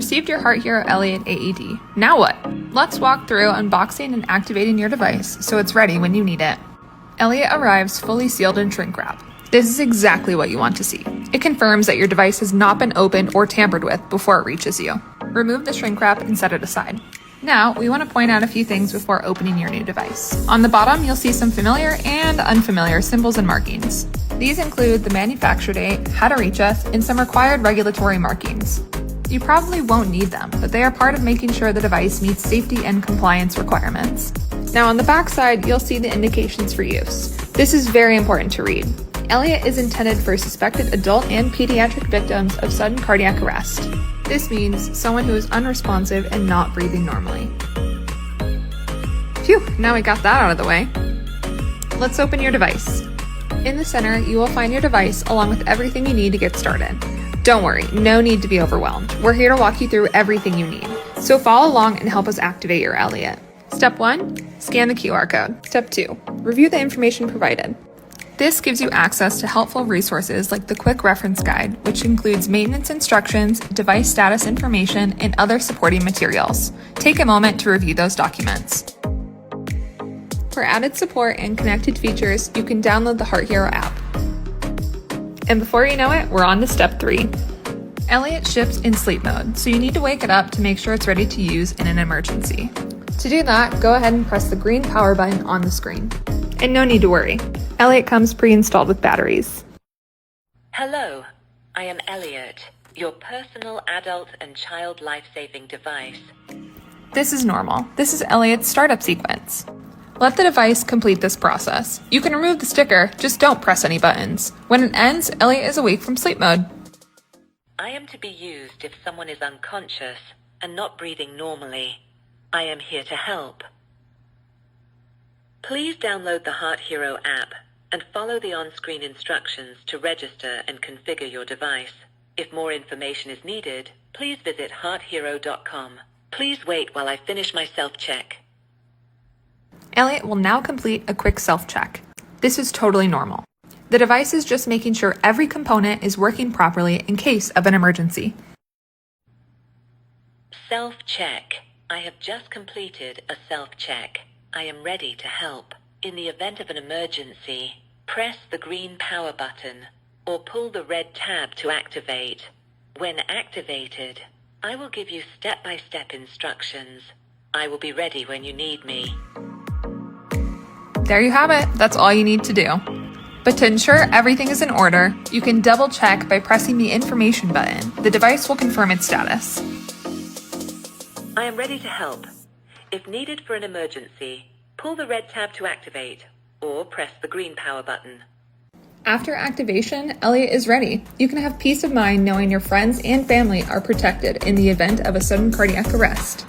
received your HeartHero Elliot AED. Now what? Let's walk through unboxing and activating your device so it's ready when you need it. Elliot arrives fully sealed in shrink wrap. This is exactly what you want to see. It confirms that your device has not been opened or tampered with before it reaches you. Remove the shrink wrap and set it aside. Now, we want to point out a few things before opening your new device. On the bottom, you'll see some familiar and unfamiliar symbols and markings. These include the manufacture date, how to reach us, and some required regulatory markings. You probably won't need them, but they are part of making sure the device meets safety and compliance requirements. Now, on the back side, you'll see the indications for use. This is very important to read. Elliot is intended for suspected adult and pediatric victims of sudden cardiac arrest. This means someone who is unresponsive and not breathing normally. Phew, now we got that out of the way. Let's open your device. In the center, you will find your device along with everything you need to get started. Don't worry, no need to be overwhelmed. We're here to walk you through everything you need. So follow along and help us activate your Elliot. Step 1, scan the QR code. Step 2, review the information provided. This gives you access to helpful resources like the Quick Reference Guide, which includes maintenance instructions, device status information, and other supporting materials. Take a moment to review those documents. For added support and connected features, you can download the HeartHero app. And before you know it, we're on to step 3. Elliot ships in sleep mode, so you need to wake it up to make sure it's ready to use in an emergency. To do that, go ahead and press the green power button on the screen. And no need to worry. Elliot comes pre-installed with batteries. Hello, I am Elliot, your personal adult and child life-saving device. This is normal. This is Elliot's startup sequence. Let the device complete this process. You can remove the sticker, just don't press any buttons. When it ends, Elliot is awake from sleep mode. I am to be used if someone is unconscious and not breathing normally. I am here to help. Please download the HeartHero app and follow the on-screen instructions to register and configure your device. If more information is needed, please visit hearthero.com. Please wait while I finish my self-check. Elliot will now complete a quick self-check. This is totally normal. The device is just making sure every component is working properly in case of an emergency. Self-check. I have just completed a self-check. I am ready to help. In the event of an emergency, press the green power button or pull the red tab to activate. When activated, I will give you step-by-step instructions. I will be ready when you need me. There you have it. That's all you need to do. But to ensure everything is in order, you can double-check by pressing the information button. The device will confirm its status. I am ready to help. If needed for an emergency, pull the red tab to activate or press the green power button. After activation, Elliot is ready. You can have peace of mind knowing your friends and family are protected in the event of a sudden cardiac arrest.